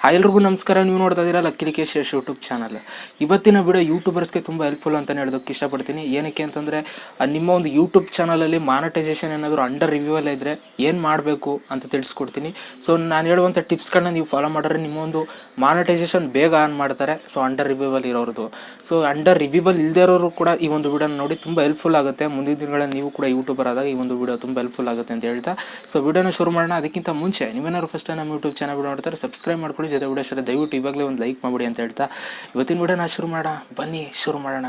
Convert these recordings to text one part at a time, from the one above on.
ಎಲ್ರಿಗೂ ನಮಸ್ಕಾರ. ನೀವು ನೋಡ್ತಾ ಇದ್ದೀರಾ ಲಕ್ಕೇಶ್ ಯಶ್ ಯೂಟ್ಯೂಬ್ ಚಾನಲ್. ಇವತ್ತಿನ ವಿಡಿಯೋ ಯೂಟ್ಯೂಬರ್ಸ್ಗೆ ತುಂಬ ಹೆಲ್ಪ್ಫುಲ್ ಅಂತಲೇ ಹೇಳೋದಕ್ಕೆ ಇಷ್ಟಪಡ್ತೀನಿ. ಏನಕ್ಕೆ ಅಂತಂದರೆ ನಿಮ್ಮ ಒಂದು ಯೂಟ್ಯೂಬ್ ಚಾನಲಲ್ಲಿ ಮಾನಿಟೈಸೇಷನ್ ಏನಾದರೂ ಅಂಡರ್ ರಿವ್ಯೂವಲ್ಲೇ ಇದ್ದರೆ ಏನು ಮಾಡಬೇಕು ಅಂತ ತಿಳಿಸ್ಕೊಡ್ತೀನಿ. ಸೊ ನಾನು ಹೇಳುವಂಥ ಟಿಪ್ಸ್ಗಳನ್ನ ನೀವು ಫಾಲೋ ಮಾಡಿದ್ರೆ ನಿಮ್ಮ ಒಂದು ಮಾನಿಟೈಸೇಷನ್ ಬೇಗ ಆನ್ ಮಾಡ್ತಾರೆ. ಸೊ ಅಂಡರ್ ರಿವ್ಯೂವಲ್ ಇರೋರದು. ಸೊ ಅಂಡರ್ ರಿವ್ಯೂವಲ್ ಇಲ್ಲದೇ ಇರೋರು ಕೂಡ ಈ ಒಂದು ವಿಡಿಯೋನ ನೋಡಿ ತುಂಬ ಹೆಲ್ಪ್ಫುಲ್ ಆಗುತ್ತೆ. ಮುಂದಿನ ದಿನಗಳಲ್ಲಿ ನೀವು ಕೂಡ ಯೂಟ್ಯೂಬರ್ ಆದಾಗ ಈ ಒಂದು ವಿಡಿಯೋ ತುಂಬ ಹೆಲ್ಪ್ಫುಲ್ ಆಗುತ್ತೆ ಅಂತ ಹೇಳ್ತಾ ಸೊ ವಿಡಿಯೋನ ಶುರು ಮಾಡೋಣ. ಅದಕ್ಕಿಂತ ಮುಂಚೆ ನೀವೇನಾದ್ರು ಫಸ್ಟ್ ನಮ್ಮ ಯೂಟ್ಯೂಬ್ ಚಾನಲ್ ವಿಡಿಯೋ ನೋಡ್ತಾರೆ ಸಬ್ಸ್ಕ್ರೈಬ್ ಮಾಡ್ಕೊಳ್ಳಿ. ಜೊತೆ ವಿಡಿಯೋ ಇಷ್ಟ ದಯವಿಟ್ಟು ಇವಾಗಲೇ ಒಂದು ಲೈಕ್ ಮಾಡಿಬಿಡಿ ಅಂತ ಹೇಳ್ತಾ ಇವತ್ತಿನ ವಿಡಿಯೋನ ಶುರು ಮಾಡೋಣ. ಬನ್ನಿ ಶುರು ಮಾಡೋಣ.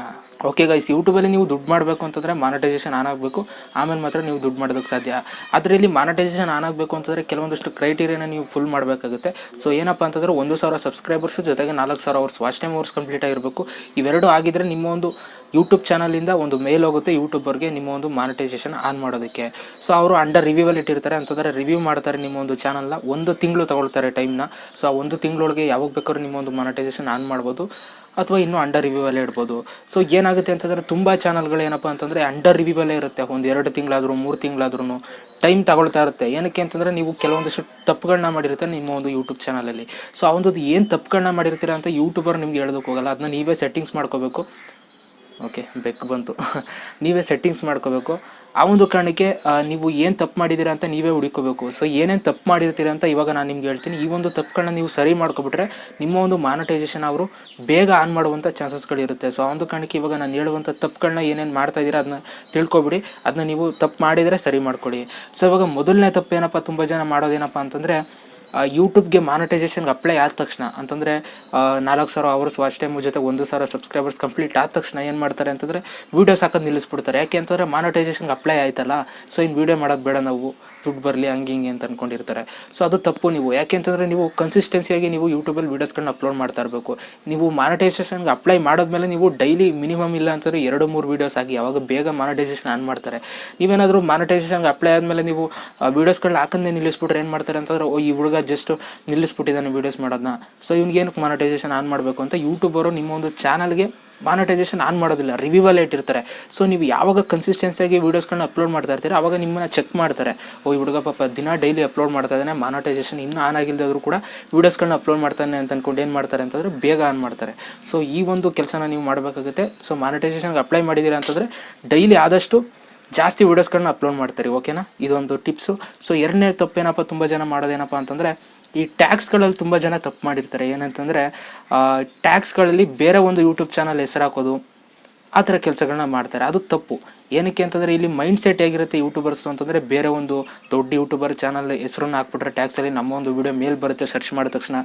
ಓಕೆ ಗೈಸ್, ಯೂಟ್ಯೂಬಲ್ಲಿ ನೀವು ದುಡ್ಡು ಮಾಡಬೇಕು ಅಂತಂದರೆ ಮಾನಿಟೈಸೇಷನ್ ಆನ್ ಆಗಬೇಕು. ಆಮೇಲೆ ಮಾತ್ರ ನೀವು ದುಡ್ಡು ಮಾಡೋದಕ್ಕೆ ಸಾಧ್ಯ. ಆದರೆ ಇಲ್ಲಿ ಮಾನಿಟೈಸೇಷನ್ ಆನ್ ಆಗಬೇಕು ಅಂತಂದರೆ ಕೆಲವೊಂದಷ್ಟು ಕ್ರೈಟೀರಿಯಾನ ನೀವು ಫುಲ್ ಮಾಡಬೇಕಾಗುತ್ತೆ. ಸೊ ಏನಪ್ಪ ಅಂತಂದರೆ 1,000 ಸಬ್ಸ್ಕ್ರೈಬರ್ಸು ಜೊತೆಗೆ 4,000 hours watch time hours complete ಆಗಿರಬೇಕು. ಇವೆರಡು ಆಗಿದ್ದರೆ ನಿಮ್ಮ ಒಂದು ಯೂಟ್ಯೂಬ್ ಚಾನಲಿಂದ ಒಂದು ಮೇಲ್ ಹೋಗುತ್ತೆ ಯೂಟ್ಯೂಬರ್ಗೆ ನಿಮ್ಮ ಒಂದು ಮಾನಿಟೈಸೇಷನ್ ಆನ್ ಮಾಡೋದಕ್ಕೆ. ಸೊ ಅವರು ಅಂಡರ್ ರಿವ್ಯೂವಲ್ಲಿ ಇಟ್ಟಿರ್ತಾರೆ ಅಂತಂದರೆ ರಿವ್ಯೂ ಮಾಡ್ತಾರೆ ನಿಮ್ಮ ಒಂದು ಚಾನಲ್ನ. 1 ತಿಂಗಳು ತಗೊಳ್ತಾರೆ ಟೈಮ್ನ. ಸೊ ಆ 1 ತಿಂಗಳೊಳಗೆ ಯಾವಾಗ ಬೇಕಾದ್ರೂ ನಿಮ್ಮ ಒಂದು ಮಾನಿಟೈಸೇಷನ್ ಆನ್ ಮಾಡ್ಬೋದು ಅಥವಾ ಇನ್ನೂ ಅಂಡರ್ ರಿವ್ಯೂವಲ್ಲೇ ಇಡ್ಬೋದು. ಸೊ ಏನಾಗುತ್ತೆ ಅಂತಂದರೆ ತುಂಬ ಚಾನಲ್ಗಳು ಏನಪ್ಪ ಅಂತಂದರೆ ಅಂಡರ್ ರಿವ್ಯೂವಲ್ಲೇ ಇರುತ್ತೆ. ಒಂದು 2 ತಿಂಗಳಾದರೂ 3 ತಿಂಗಳಾದ್ರೂ ಟೈಮ್ ತಗೊಳ್ತಾ ಇರುತ್ತೆ. ಏನಕ್ಕೆ ಅಂತಂದರೆ ನೀವು ಕೆಲವೊಂದಷ್ಟು ತಪ್ಪುಗಳನ್ನ ಮಾಡಿರ್ತಾರೆ ನಿಮ್ಮ ಒಂದು ಯೂಟ್ಯೂಬ್ ಚಾನಲಲ್ಲಿ. ಸೊ ಆ ಒಂದು ಏನು ತಪ್ಪುಗಳನ್ನ ಮಾಡಿರ್ತೀರ ಅಂತ ಯೂಟ್ಯೂಬರ್ ನಿಮ್ಗೆ ಹೇಳೋದಕ್ಕೆ ಹೋಗಲ್ಲ. ಅದನ್ನ ನೀವೇ ಸೆಟ್ಟಿಂಗ್ಸ್ ಮಾಡ್ಕೋಬೇಕು. ಓಕೆ, ಬೆಕ್ ಬಂತು. ನೀವೇ ಸೆಟ್ಟಿಂಗ್ಸ್ ಮಾಡ್ಕೋಬೇಕು. ಆ ಒಂದು ಕಾರಣಕ್ಕೆ ನೀವು ಏನು ತಪ್ಪು ಮಾಡಿದ್ದೀರಾ ಅಂತ ನೀವೇ ಹುಡುಕೋಬೇಕು. ಸೊ ಏನೇನು ತಪ್ಪು ಮಾಡಿರ್ತೀರ ಅಂತ ಇವಾಗ ನಾನು ನಿಮ್ಗೆ ಹೇಳ್ತೀನಿ. ಈ ಒಂದು ತಪ್ಪುಗಳನ್ನ ನೀವು ಸರಿ ಮಾಡ್ಕೊಬಿಟ್ರೆ ನಿಮ್ಮ ಒಂದು ಮಾನಿಟೈಸೇಷನ್ ಅವರು ಬೇಗ ಆನ್ ಮಾಡುವಂಥ ಚಾನ್ಸಸ್ಗಳಿರುತ್ತೆ. ಸೊ ಆ ಒಂದು ಕಾರಣಕ್ಕೆ ಇವಾಗ ನಾನು ಹೇಳುವಂಥ ತಪ್ಪುಗಳನ್ನ ಏನೇನು ಮಾಡ್ತಾ ಇದ್ದೀರಾ ಅದನ್ನ ತಿಳ್ಕೊಬಿಡಿ. ಅದನ್ನ ನೀವು ತಪ್ಪು ಮಾಡಿದರೆ ಸರಿ ಮಾಡ್ಕೊಳ್ಳಿ. ಸೊ ಇವಾಗ ಮೊದಲನೇ ತಪ್ಪು ಏನಪ್ಪ, ತುಂಬ ಜನ ಮಾಡೋದೇನಪ್ಪ ಅಂತಂದರೆ ಯೂಟ್ಯೂಬ್ಗೆ ಮಾನಿಟೈಸೇಷನ್ಗೆ ಅಪ್ಲೈ ಆದ ತಕ್ಷಣ ಅಂತಂದರೆ 4,000 ಅವರ್ಸ್ ವಾಚ್ ಟೈಮು ಜೊತೆ 1,000 ಸಬ್ಸ್ಕ್ರೈಬರ್ಸ್ ಕಂಪ್ಲೀಟ್ ಆದ ತಕ್ಷಣ ಏನು ಮಾಡ್ತಾರೆ ಅಂತಂದರೆ ವೀಡಿಯೋಸ್ ಹಾಕೋದು ನಿಲ್ಲಿಸ್ಬಿಡ್ತಾರೆ. ಯಾಕೆ ಅಂತಂದರೆ ಮಾನಿಟೈಸೇಷನ್ಗೆ ಅಪ್ಲೈ ಆಯ್ತಲ್ಲ, ಸೊ ಇನ್ನು ವೀಡಿಯೋ ಮಾಡೋದು ಬೇಡ, ನಾವು ದುಡ್ಡು ಬರಲಿ ಹಂಗೆ ಹಿಂಗೆ ಅಂತ ಅಂದ್ಕೊಂಡಿರ್ತಾರೆ. ಸೊ ಅದು ತಪ್ಪು. ನೀವು ಯಾಕೆ ಅಂತಂದರೆ ನೀವು ಕನ್ಸಿಸ್ಟೆನ್ಸಿಯಾಗಿ ನೀವು ಯೂಟ್ಯೂಬಲ್ಲಿ ವೀಡಿಯೋಸ್ಗಳನ್ನ ಅಪ್ಲೋಡ್ ಮಾಡ್ತಾ ಇರಬೇಕು. ನೀವು ಮಾನಿಟೈಸೇಷನ್ಗೆ ಅಪ್ಲೈ ಮಾಡೋದ್ಮೇಲೆ ನೀವು ಡೈಲಿ ಮಿನಿಮಮ್ ಇಲ್ಲ ಅಂತಂದರೆ 2-3 ವೀಡಿಯೋಸ್ ಆಗಿ ಯಾವಾಗ ಬೇಗ ಮಾನಿಟೈಸೇಷನ್ ಆನ್ ಮಾಡ್ತಾರೆ. ನೀವೇನಾದರೂ ಮಾನಿಟೈಸೇಷನ್ಗೆ ಅಪ್ಲೈ ಆದಮೇಲೆ ನೀವು ವೀಡಿಯೋಸ್ಗಳನ್ನ ಹಾಕಂದೇ ನಿಲ್ಲಿಸ್ಬಿಟ್ರೆ ಏನು ಮಾಡ್ತಾರೆ ಅಂತಂದರೆ ಈ ಹುಡುಗ ಜಸ್ಟ್ ನಿಲ್ಲಿಸ್ಬಿಟ್ಟಿದ್ದಾನೆ ವೀಡಿಯೋಸ್ ಮಾಡೋದನ್ನ, ಸೊ ಇವ್ನಿಗೇನಕ್ಕೆ ಮಾನಿಟೈಸೇಷನ್ ಆನ್ ಮಾಡಬೇಕು ಅಂತ ಯೂಟ್ಯೂಬರು ನಿಮ್ಮ ಒಂದು ಚಾನಲ್ಗೆ ಮಾನಿಟೈಸೇಷನ್ ಆನ್ ಮಾಡೋದಿಲ್ಲ, ರಿವ್ಯೂವಲ್ಲೇ ಇಟ್ಟಿರ್ತಾರೆ. ಸೊ ನೀವು ಯಾವಾಗ ಕನ್ಸಿಸ್ಟೆನ್ಸಿಯಾಗಿ ವೀಡಿಯೋಸ್ಗಳನ್ನ ಅಪ್ಲೋಡ್ ಮಾಡ್ತಾ ಇರ್ತೀರ ಆವಾಗ ನಿಮ್ಮನ್ನ ಚೆಕ್ ಮಾಡ್ತಾರೆ. ಈ ಹುಡುಗ ಪಾಪ ದಿನ ಡೈಲಿ ಅಪ್ಲೋಡ್ ಮಾಡ್ತಾ ಇದ್ದಾನೆ, ಮಾನಿಟೈಸೇಷನ್ ಇನ್ನೂ ಆನ್ ಆಗಿಲ್ಲದಾದರೂ ಕೂಡ ವೀಡಿಯೋಸ್ಗಳನ್ನ ಅಪ್ಲೋಡ್ ಮಾಡ್ತಾನೆ ಅಂತ ಅಂದ್ಕೊಂಡು ಏನು ಮಾಡ್ತಾರೆ ಅಂತಂದರೆ ಬೇಗ ಆನ್ ಮಾಡ್ತಾರೆ. ಸೊ ಈ ಒಂದು ಕೆಲಸನ ನೀವು ಮಾಡಬೇಕಾಗುತ್ತೆ. ಸೊ ಮಾನಿಟೈಸೇಷನ್ಗೆ ಅಪ್ಲೈ ಮಾಡಿದ್ದೀರಾ ಅಂತಂದರೆ ಡೈಲಿ ಆದಷ್ಟು ಜಾಸ್ತಿ ವೀಡಿಯೋಸ್ಗಳನ್ನ ಅಪ್ಲೋಡ್ ಮಾಡ್ತಾರೆ. ಓಕೆನಾ, ಇದೊಂದು ಟಿಪ್ಸು. ಸೊ ಎರಡನೇ ತಪ್ಪೇನಪ್ಪ ತುಂಬ ಜನ ಮಾಡೋದೇನಪ್ಪ ಅಂತಂದರೆ ಈ ಟ್ಯಾಗ್ಸ್ಗಳಲ್ಲಿ ತುಂಬ ಜನ ತಪ್ಪು ಮಾಡಿರ್ತಾರೆ. ಏನಂತಂದರೆ ಟ್ಯಾಗ್ಸ್ಗಳಲ್ಲಿ ಬೇರೆ ಒಂದು ಯೂಟ್ಯೂಬ್ ಚಾನಲ್ ಹೆಸರು ಹಾಕೋದು, ಆ ಥರ ಕೆಲಸಗಳನ್ನ ಮಾಡ್ತಾರೆ. ಅದು ತಪ್ಪು. ಏನಕ್ಕೆ ಅಂತಂದರೆ ಇಲ್ಲಿ ಮೈಂಡ್ ಸೆಟ್ ಹೇಗಿರುತ್ತೆ ಯೂಟ್ಯೂಬರ್ಸ್ ಅಂತಂದರೆ ಬೇರೆ ಒಂದು ದೊಡ್ಡ ಯೂಟ್ಯೂಬರ್ ಚಾನಲ್ ಹೆಸರನ್ನು ಹಾಕ್ಬಿಟ್ರೆ ಟ್ಯಾಗ್ಸಲ್ಲಿ ನಮ್ಮ ಒಂದು ವೀಡಿಯೋ ಮೇಲ್ ಬರುತ್ತೆ, ಸರ್ಚ್ ಮಾಡಿದ ತಕ್ಷಣ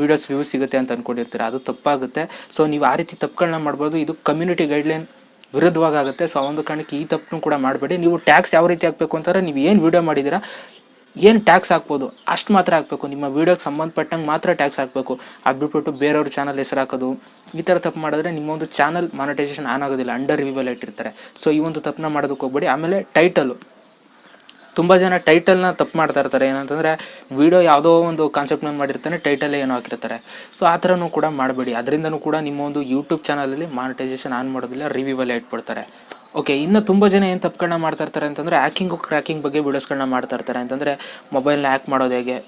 ವೀಡಿಯೋಸ್ ವ್ಯೂಸ್ ಸಿಗುತ್ತೆ ಅಂತ ಅಂದ್ಕೊಂಡಿರ್ತೀರ. ಅದು ತಪ್ಪಾಗುತ್ತೆ. ಸೊ ನೀವು ಆ ರೀತಿ ತಪ್ಪುಗಳನ್ನ ಮಾಡ್ಬೋದು. ಇದು ಕಮ್ಯುನಿಟಿ ಗೈಡ್ಲೈನ್ ವಿರುದ್ಧವಾಗುತ್ತೆ. ಸೊ ಆ ಒಂದು ಕಾರಣಕ್ಕೆ ಈ ತಪ್ಪನ್ನು ಕೂಡ ಮಾಡಬೇಡಿ. ನೀವು ಟ್ಯಾಕ್ಸ್ ಯಾವ ರೀತಿ ಹಾಕಬೇಕು ಅಂತಂದರೆ ನೀವು ಏನು ವೀಡಿಯೋ ಮಾಡಿದ್ದೀರಾ, ಏನು ಟ್ಯಾಕ್ಸ್ ಹಾಕ್ಬೋದು ಅಷ್ಟು ಮಾತ್ರ ಹಾಕಬೇಕು. ನಿಮ್ಮ ವೀಡಿಯೋಗೆ ಸಂಬಂಧಪಟ್ಟಂಗೆ ಮಾತ್ರ ಟ್ಯಾಕ್ಸ್ ಹಾಕಬೇಕು. ಅದು ಬಿಟ್ಬಿಟ್ಟು ಬೇರೆಯವ್ರ ಚಾನಲ್ ಹೆಸರು ಹಾಕೋದು, ಈ ಥರ ತಪ್ಪು ಮಾಡಿದ್ರೆ ನಿಮ್ಮೊಂದು ಚಾನಲ್ ಮಾನಿಟೈಸೇಷನ್ ಆನ್ ಆಗೋದಿಲ್ಲ, ಅಂಡರ್ ರಿವ್ಯೂವಲ್ಲಿ ಇಟ್ಟಿರ್ತಾರೆ. ಸೊ ಈ ಒಂದು ತಪ್ಪನ್ನ ಮಾಡೋದಕ್ಕೆ ಹೋಗ್ಬೇಡಿ. ಆಮೇಲೆ ಟೈಟಲು, ತುಂಬ ಜನ ಟೈಟಲ್ನ ತಪ್ಪು ಮಾಡ್ತಾ ಇರ್ತಾರೆ. ಏನಂತಂದರೆ ವೀಡಿಯೋ ಯಾವುದೋ ಒಂದು ಕಾನ್ಸೆಪ್ಟ್ನಲ್ಲಿ ಮಾಡಿರ್ತಾನೆ, ಟೈಟಲ್ಲೇ ಏನೋ ಹಾಕಿರ್ತಾರೆ. ಸೊ ಆ ಥರನೂ ಕೂಡ ಮಾಡಬೇಡಿ. ಅದರಿಂದನೂ ಕೂಡ ನಿಮ್ಮ ಒಂದು ಯೂಟ್ಯೂಬ್ ಚಾನಲಲ್ಲಿ ಮಾನಿಟೈಸೇಷನ್ ಆನ್ ಮಾಡೋದಿಲ್ಲ, ರಿವ್ಯೂವಲ್ಲೇ ಇಟ್ಬಿಡ್ತಾರೆ. ಓಕೆ, ಇನ್ನು ತುಂಬ ಜನ ಏನು ತಪ್ಪುಗಳನ್ನ ಮಾಡ್ತಾ ಇರ್ತಾರೆ ಅಂತಂದರೆ ಹ್ಯಾಕಿಂಗು ಕ್ರ್ಯಾಕಿಂಗ್ ಬಗ್ಗೆ ವೀಡಿಯೋಸ್ಗಳನ್ನ ಮಾಡ್ತಾ ಇರ್ತಾರೆ. ಅಂತಂದರೆ ಮೊಬೈಲ್ನ ಹ್ಯಾಕ್ ಮಾಡೋದು ಹೇಗೆ,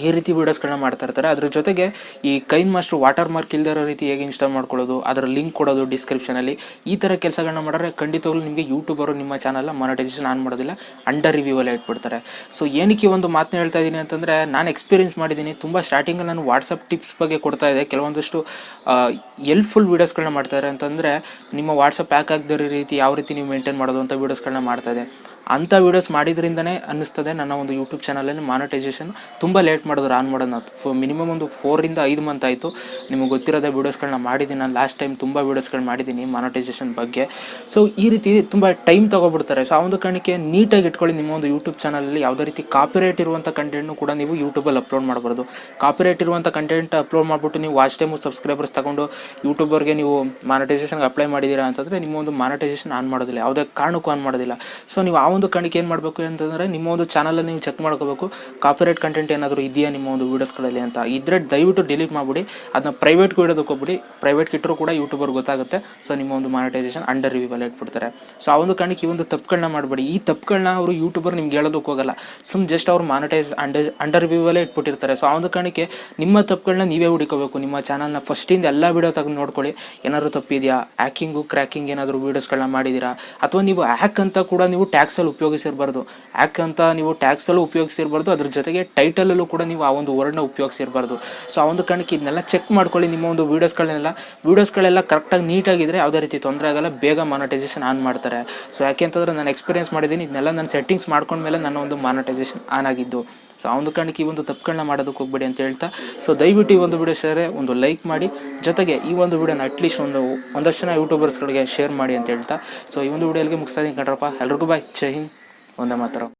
ಈ ರೀತಿ ವೀಡಿಯೋಸ್ಗಳನ್ನ ಮಾಡ್ತಾ ಇರ್ತಾರೆ. ಅದ್ರ ಜೊತೆಗೆ ಈ ಕೈನ್ ಮಾಸ್ಟರ್ ವಾಟರ್ ಮಾರ್ಕ್ ಇಲ್ಲದೆ ಇರೋ ರೀತಿ ಹೇಗೆ ಇನ್ಸ್ಟಾಲ್ ಮಾಡ್ಕೊಳ್ಳೋದು, ಅದರ ಲಿಂಕ್ ಕೊಡೋದು ಡಿಸ್ಕ್ರಿಪ್ಷನಲ್ಲಿ, ಈ ಥರ ಕೆಲಸಗಳನ್ನ ಮಾಡಿದ್ರೆ ಖಂಡಿತವಾಗ್ಲೂ ನಿಮಗೆ ಯೂಟ್ಯೂಬರು ನಿಮ್ಮ ಚಾನಲ್ನ ಮಾನಿಟೈಸೇಷನ್ ಆನ್ ಮಾಡೋದಿಲ್ಲ, ಅಂಡರ್ ರಿವ್ಯೂವಲ್ಲೇ ಇಟ್ಬಿಡ್ತಾರೆ. ಸೊ ಏನಕ್ಕೆ ಒಂದು ಮಾತನ್ನ ಹೇಳ್ತಾ ಇದ್ದೀನಿ ಅಂತಂದರೆ ನಾನು ಎಕ್ಸ್ಪೀರಿಯನ್ಸ್ ಮಾಡಿದ್ದೀನಿ. ತುಂಬ ಸ್ಟಾರ್ಟಿಂಗಲ್ಲಿ ನಾನು ವಾಟ್ಸಪ್ ಟಿಪ್ಸ್ ಬಗ್ಗೆ ಕೊಡ್ತಾ ಇದ್ದೆ. ಕೆಲವೊಂದಷ್ಟು ಎಲ್ಪ್ಫುಲ್ ವೀಡಿಯೋಸ್ಗಳನ್ನ ಮಾಡ್ತಾರೆ. ಅಂತಂದರೆ ನಿಮ್ಮ ವಾಟ್ಸಪ್ ಹ್ಯಾಕ್ ಆಗದಿರೋ ರೀತಿ ಯಾವ ರೀತಿ ನೀವು ಮೇಂಟೈನ್ ಮಾಡೋದು ಅಂತ ವೀಡಿಯೋಸ್ಗಳನ್ನ ಮಾಡ್ತಾಯಿದ್ದೆ. ಅಂಥ ವೀಡಿಯೋಸ್ ಮಾಡಿದ್ರಿಂದನೇ ಅನ್ನಿಸ್ತದೆ ನನ್ನ ಒಂದು ಯೂಟ್ಯೂಬ್ ಚಾನಲಲ್ಲಿ ಮಾನಿಟೈಸೇಷನ್ ತುಂಬ ಲೇಟ್ ಮಾಡಿದ್ರು ಆನ್ ಮಾಡೋಣ. ಮಿನಿಮಮ್ ಒಂದು 4ರಿಂದ 5 ಮಂತ್ ಆಯಿತು. ನಿಮಗೆ ಗೊತ್ತಿರೋದೇ ವೀಡಿಯೋಸ್ಗಳನ್ನ ಮಾಡಿದ್ದೀನಿ ನಾನು. ಲಾಸ್ಟ್ ಟೈಮ್ ತುಂಬ ವೀಡಿಯೋಸ್ಗಳು ಮಾಡಿದ್ದೀನಿ ಮಾನಿಟೈಸೇಷನ್ ಬಗ್ಗೆ. ಸೊ ಈ ರೀತಿ ತುಂಬ ಟೈಮ್ ತೊಗೊಬಿಡ್ತಾರೆ. ಸೊ ಆ ಒಂದು ಕಾರಣಕ್ಕೆ ನೀಟಾಗಿ ಇಟ್ಕೊಳ್ಳಿ. ನಿಮ್ಮ ಒಂದು ಯೂಟ್ಯೂಬ್ ಚಾನಲಲ್ಲಿ ಯಾವುದೇ ರೀತಿ ಕಾಪಿರೈಟ್ ಇರುವಂಥ ಕಂಟೆಂಟ್ನು ಕೂಡ ನೀವು ಯೂಟ್ಯೂಬಲ್ಲಿ ಅಪ್ಲೋಡ್ ಮಾಡಬಾರ್ದು. ಕಾಪಿರೈಟ್ ಇರುವಂಥ ಕಂಟೆಂಟ್ ಅಪ್ಲೋಡ್ ಮಾಡಿಬಿಟ್ಟು ನೀವು ವಾಚ್ ಟೈಮು ಸಬ್ಸ್ಕ್ರೈಬರ್ಸ್ ತಗೊಂಡು ಯೂಟ್ಯೂಬರ್ಗೆ ನೀವು ಮಾನಿಟೈಸೇಷನ್ಗೆ ಅಪ್ಲೈ ಮಾಡಿದ್ದೀರಾ ಅಂತಂದರೆ ನಿಮ್ಮ ಒಂದು ಮಾನಿಟೈಸೇಷನ್ ಆನ್ ಮಾಡೋದಿಲ್ಲ, ಯಾವುದೇ ಕಾರಣಕ್ಕೂ ಆನ್ ಮಾಡೋದಿಲ್ಲ. ಸೊ ನೀವು ಆ ಒಂದು ಕಾರಣಕ್ಕೆ ಏನು ಮಾಡಬೇಕು ಅಂತಂದರೆ ನಿಮ್ಮ ಒಂದು ಚಾನಲಲ್ಲಿ ನೀವು ಚೆಕ್ ಮಾಡ್ಕೋಬೇಕು ಕಾಪಿರೈಟ್ ಕಂಟೆಂಟ್ ಏನಾದರೂ ಇದೆಯಾ ನಿಮ್ಮ ಒಂದು ವೀಡಿಯೋಸ್ಗಳಲ್ಲಿ ಅಂತ. ಇದ್ರೆ ದಯವಿಟ್ಟು ಡಿಲೀಟ್ ಮಾಡಿಬಿಡಿ, ಅದನ್ನ ಪ್ರೈವೇಟ್ಗೆ ಇಡೋದಕ್ಕೆ ಹೋಗ್ಬಿಡಿ. ಪ್ರೈವೇಟ್ಗೆ ಇಟ್ಟರು ಕೂಡ ಯೂಟ್ಯೂಬರ್ ಗೊತ್ತಾಗುತ್ತೆ. ಸೊ ನಿಮ್ಮ ಒಂದು ಮಾನಿಟೈಸೇಷನ್ ಅಂಡರ್ ರಿವ್ಯೂವಲ್ಲಿ ಇಟ್ಬಿಡ್ತಾರೆ. ಸೊ ಆ ಒಂದು ಕಾರಣಕ್ಕೆ ಈ ಒಂದು ತಪ್ಪುಗಳನ್ನ ಮಾಡಬೇಡಿ. ಈ ತಪ್ಪುಗಳನ್ನ ಅವರು ಯೂಟ್ಯೂಬರ್ ನಿಮ್ಗೆ ಹೇಳೋದಕ್ಕೆ ಹೋಗಲ್ಲ, ಜಸ್ಟ್ ಅವ್ರು ಮಾನಿಟೈಸ್ ಅಂಡರ್ ರಿವ್ಯೂವಲ್ಲೇ ಇಟ್ಬಿಟ್ಟಿರ್ತಾರೆ. ಸೊ ಆ ಒಂದು ಕಾರಣಕ್ಕೆ ನಿಮ್ಮ ತಪ್ಪುಗಳನ್ನ ನೀವೇ ಹುಡುಕೋಬೇಕು. ನಿಮ್ಮ ಚಾನಲ್ನ ಫಸ್ಟಿಂದ ಎಲ್ಲ ವೀಡಿಯೋ ತೆಗೆದು ನೋಡ್ಕೊಳ್ಳಿ, ಏನಾದರೂ ತಪ್ಪಿದೆಯಾ, ಹ್ಯಾಕಿಂಗು ಕ್ರ್ಯಾಕಿಂಗ್ ಏನಾದರೂ ವೀಡಿಯೋಸ್ಗಳನ್ನ ಮಾಡಿದ್ದೀರಾ, ಅಥವಾ ನೀವು ಹ್ಯಾಕ್ ಅಂತ ಕೂಡ ನೀವು ಟ್ಯಾಕ್ಸಲ್ಲಿ ಉಪಯೋಗಿಸಿರಬಾರ್ದು. ಹ್ಯಾಕ್ ಅಂತ ನೀವು ಟ್ಯಾಕ್ಸಲ್ಲೂ ಉಪಯೋಗಿಸಿರಬಾರ್ದು, ಅದ್ರ ಜೊತೆಗೆ ಟೈಟಲಲ್ಲೂ ಕೂಡ ನೀವು ಆ ಒಂದು ವರ್ಡ್ನ ಉಪಯೋಗಿಸಿರಬಾರ್ದು. ಸೊ ಆ ಒಂದು ಕಾರಣಕ್ಕೆ ಇದನ್ನೆಲ್ಲ ಚೆಕ್ ಮಾಡ್ಕೊಳ್ಳಿ. ನಿಮ್ಮ ಒಂದು ವೀಡಿಯೋಸ್ಗಳೆಲ್ಲ ಕರೆಕ್ಟಾಗಿ ನೀಟಾಗಿದ್ದರೆ ಯಾವುದೇ ರೀತಿ ತೊಂದರೆ ಆಗಲ್ಲ, ಬೇಗ ಮಾನಿಟೈಸೇಷನ್ ಆನ್ ಮಾಡ್ತಾರೆ. ಸೊ ಯಾಕೆಂತಂದರೆ ನಾನು ಎಕ್ಸ್ಪೀರಿಯನ್ಸ್ ಮಾಡಿದ್ದೀನಿ, ಇದನ್ನೆಲ್ಲ ನಾನು ಸೆಟ್ಟಿಂಗ್ಸ್ ಮಾಡ್ಕೊಂಡ್ಮೇಲೆ ನನ್ನ ಒಂದು ಮಾನಿಟೈಸೇಷನ್ ಆನ್ ಆಗಿದ್ದು. ಸೊ ಆ ಒಂದು ಕಾರಣಕ್ಕೆ ಈ ಒಂದು ತಪ್ಪುಗಳನ್ನ ಮಾಡೋದಕ್ಕೆ ಹೋಗ್ಬೇಡಿ ಅಂತ ಹೇಳ್ತಾ, ಸೊ ದಯವಿಟ್ಟು ಈ ಒಂದು ವಿಡಿಯೋ ಒಂದು ಲೈಕ್ ಮಾಡಿ, ಜೊತೆಗೆ ಈ ಒಂದು ವಿಡಿಯೋನ ಅಟ್ಲೀಸ್ಟ್ ಒಂದಷ್ಟು ಜನ ಯೂಟ್ಯೂಬರ್ಸ್ಗಳಿಗೆ ಶೇರ್ ಮಾಡಿ ಅಂತ ಹೇಳ್ತಾ, ಸೊ ಈ ಒಂದು ವಿಡಿಯೋಗೆ ಮುಗಿಸ್ತಾ ಇದ್ದೀನಿ ಕಣ್ರಪ್ಪ. ಎಲ್ರಿಗೂ ಬಾಯ್, ಜೈ ಹಿಂದ್, ಒಂದೇ ಮಾತ್ರ.